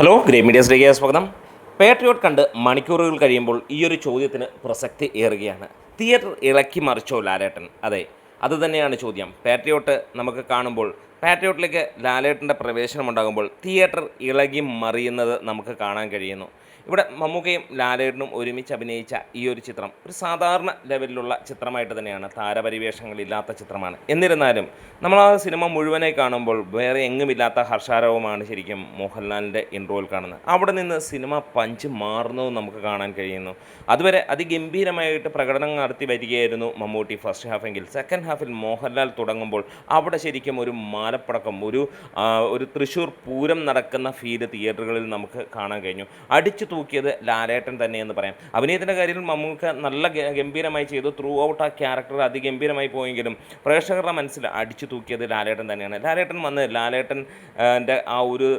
Hello great മീഡിയസിലേക്ക് സ്വാഗതം. Patriot കണ്ട് മണിക്കൂറുകൾ കഴിയുമ്പോൾ ഈ ഒരു ചോദ്യത്തിന് പ്രസക്തി ഏറുകയാണ്. തിയേറ്റർ ഇളക്കി മറിച്ചോ ലാലേട്ടൻ? അതെ, അതുതന്നെയാണ് ചോദ്യം. പേട്രിയോട്ട് നമുക്ക് കാണുമ്പോൾ പാട്രിയോട്ടിലേക്ക് ലാലേട്ടൻ്റെ പ്രവേശനം ഉണ്ടാകുമ്പോൾ തിയേറ്റർ ഇളകി മറിയുന്നത് നമുക്ക് കാണാൻ കഴിയുന്നു. ഇവിടെ മമ്മൂക്കയും ലാലേട്ടനും ഒരുമിച്ച് അഭിനയിച്ച ഈ ഒരു ചിത്രം ഒരു സാധാരണ ലെവലിലുള്ള ചിത്രമായിട്ട് തന്നെയാണ്, താരപരിവേഷങ്ങളില്ലാത്ത ചിത്രമാണ്. എന്നിരുന്നാലും നമ്മൾ ആ സിനിമ മുഴുവനായി കാണുമ്പോൾ വേറെ എങ്ങുമില്ലാത്ത ഹർഷാരവമാണ് ശരിക്കും മോഹൻലാലിൻ്റെ ഇൻട്രോയിൽ കാണുന്നത്. അവിടെ നിന്ന് സിനിമ പഞ്ച് മാറുന്നതും നമുക്ക് കാണാൻ കഴിയുന്നു. അതുവരെ അതിഗംഭീരമായിട്ട് പ്രകടനം നടത്തി വരികയായിരുന്നു മമ്മൂട്ടി ഫസ്റ്റ് ഹാഫെങ്കിൽ, സെക്കൻഡ് ഹാഫിൽ മോഹൻലാൽ തുടങ്ങുമ്പോൾ അവിടെ ശരിക്കും ഒരു മാലപ്പടക്കം, ഒരു തൃശ്ശൂർ പൂരം നടക്കുന്ന ഫീല് തിയേറ്ററുകളിൽ നമുക്ക് കാണാൻ കഴിഞ്ഞു. അടിച്ചു തൂക്കിയത് ലാലേട്ടൻ തന്നെയെന്ന് പറയാം. അഭിനയത്തിൻ്റെ കാര്യത്തിൽ മമ്മൂക്ക നല്ല ഗംഭീരമായി ചെയ്തു. ത്രൂ ഔട്ട് ആ ക്യാരക്ടർ അതിഗംഭീരമായി പോയെങ്കിലും പ്രേക്ഷകരുടെ മനസ്സിൽ അടിച്ചു തൂക്കിയത് ലാലേട്ടൻ തന്നെയാണ്. ലാലേട്ടൻ വന്ന് ലാലേട്ടൻ്റെ ആ ഒരു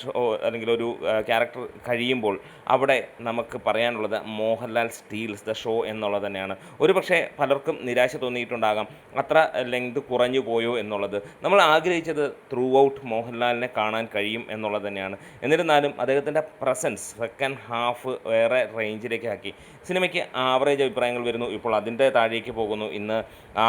ഷോ അല്ലെങ്കിൽ ഒരു ക്യാരക്ടർ കഴിയുമ്പോൾ അവിടെ നമുക്ക് പറയാനുള്ളത് മോഹൻലാൽ സ്റ്റീൽസ് ദ ഷോ എന്നുള്ളത് തന്നെയാണ്. ഒരു പക്ഷേ പലർക്കും നിരാശ തോന്നിയിട്ടുണ്ടാകാം, അത്ര ലെങ്ത് കുറഞ്ഞു പോയോ എന്നുള്ളത്. നമ്മൾ ആഗ്രഹിച്ചത് ത്രൂ ഔട്ട് മോഹൻലാലിനെ കാണാൻ കഴിയും എന്നുള്ളത് തന്നെയാണ്. എന്നിരുന്നാലും അദ്ദേഹത്തിൻ്റെ പ്രസൻസ് സെക്കൻഡ് ഹാഫ് വേറെ റേഞ്ചിലേക്ക് ആക്കി. സിനിമയ്ക്ക് ആവറേജ് അഭിപ്രായങ്ങൾ വരുന്നു, ഇപ്പോൾ അതിൻ്റെ താഴേക്ക് പോകുന്നു. ഇന്ന്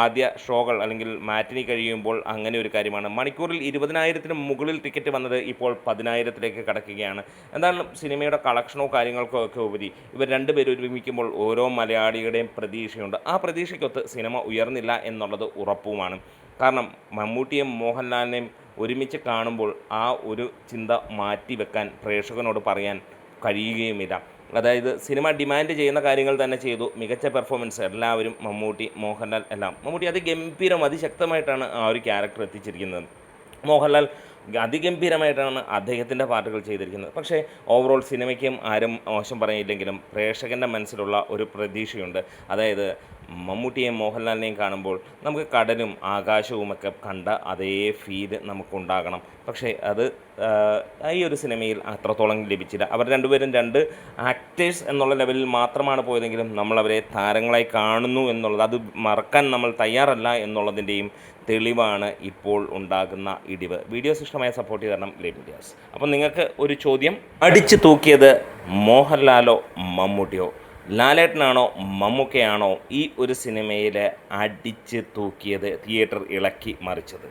ആദ്യ ഷോകൾ അല്ലെങ്കിൽ മാറ്റിനി കഴിയുമ്പോൾ അങ്ങനെ ഒരു കാര്യമാണ്. മണിക്കൂറിൽ 20,000-ന് മുകളിൽ ടിക്കറ്റ് വന്നത് ഇപ്പോൾ 10,000-ലേക്ക് കടക്കുകയാണ്. എന്തായാലും സിനിമയുടെ കളക്ഷനോ കാര്യങ്ങൾക്കോ ഒക്കെ ഉപരി ഇവർ രണ്ടുപേരും ഒരുമിക്കുമ്പോൾ ഓരോ മലയാളിയുടെയും പ്രതീക്ഷയുണ്ട്. ആ പ്രതീക്ഷയ്ക്കൊത്ത് സിനിമ ഉയർന്നില്ല എന്നുള്ളത് ഉറപ്പുമാണ്. കാരണം മമ്മൂട്ടിയും മോഹൻലാലിനെയും ഒരുമിച്ച് കാണുമ്പോൾ ആ ഒരു ചിന്ത മാറ്റി വെക്കാൻ പ്രേക്ഷകനോട് പറയാൻ കഴിയുകയുമില്ല. അതായത് സിനിമ ഡിമാൻഡ് ചെയ്യുന്ന കാര്യങ്ങൾ തന്നെ ചെയ്തു. മികച്ച പെർഫോമൻസ് എല്ലാവരും, മമ്മൂട്ടി, മോഹൻലാൽ എല്ലാം. മമ്മൂട്ടി അതിഗംഭീരം അതിശക്തമായിട്ടാണ് ആ ഒരു ക്യാരക്ടർ എത്തിച്ചിരിക്കുന്നത്. മോഹൻലാൽ അതിഗംഭീരമായിട്ടാണ് അദ്ദേഹത്തിൻ്റെ പാട്ടുകൾ ചെയ്തിരിക്കുന്നത്. പക്ഷേ ഓവറോൾ സിനിമയ്ക്കും ആരും മോശം പറയില്ലെങ്കിലും പ്രേക്ഷകൻ്റെ മനസ്സിലുള്ള ഒരു പ്രതീക്ഷയുണ്ട്. അതായത് മമ്മൂട്ടിയെയും മോഹൻലാലിനെയും കാണുമ്പോൾ നമുക്ക് കടലും ആകാശവുമൊക്കെ കണ്ട അതേ ഫീല് നമുക്കുണ്ടാകണം. പക്ഷേ അത് ഈ ഒരു സിനിമയിൽ അത്രത്തോളം ലഭിച്ചില്ല. അവർ രണ്ടുപേരും രണ്ട് ആക്ടേഴ്സ് എന്നുള്ള ലെവലിൽ മാത്രമാണ് പോയതെങ്കിലും നമ്മളവരെ താരങ്ങളായി കാണുന്നു എന്നുള്ളത്, അത് മറക്കാൻ നമ്മൾ തയ്യാറല്ല എന്നുള്ളതിൻ്റെയും തെളിവാണ് ഇപ്പോൾ ഉണ്ടാകുന്ന ഇടിവ്. വീഡിയോസ് ഇഷ്ടമായ സപ്പോർട്ട് ചെയ്ത് തരണം ഗ്രേറ്റ് മീഡിയാസ്. അപ്പം നിങ്ങൾക്ക് ഒരു ചോദ്യം, അടിച്ചു തൂക്കിയത് മോഹൻലാലോ മമ്മൂട്ടിയോ? ലാലേട്ടനാണോ മമ്മൂക്കയാണോ ഈ ഒരു സിനിമയിൽ അടിച്ച് തൂക്കിയത്, തിയേറ്റർ ഇളക്കി മറിച്ചത്?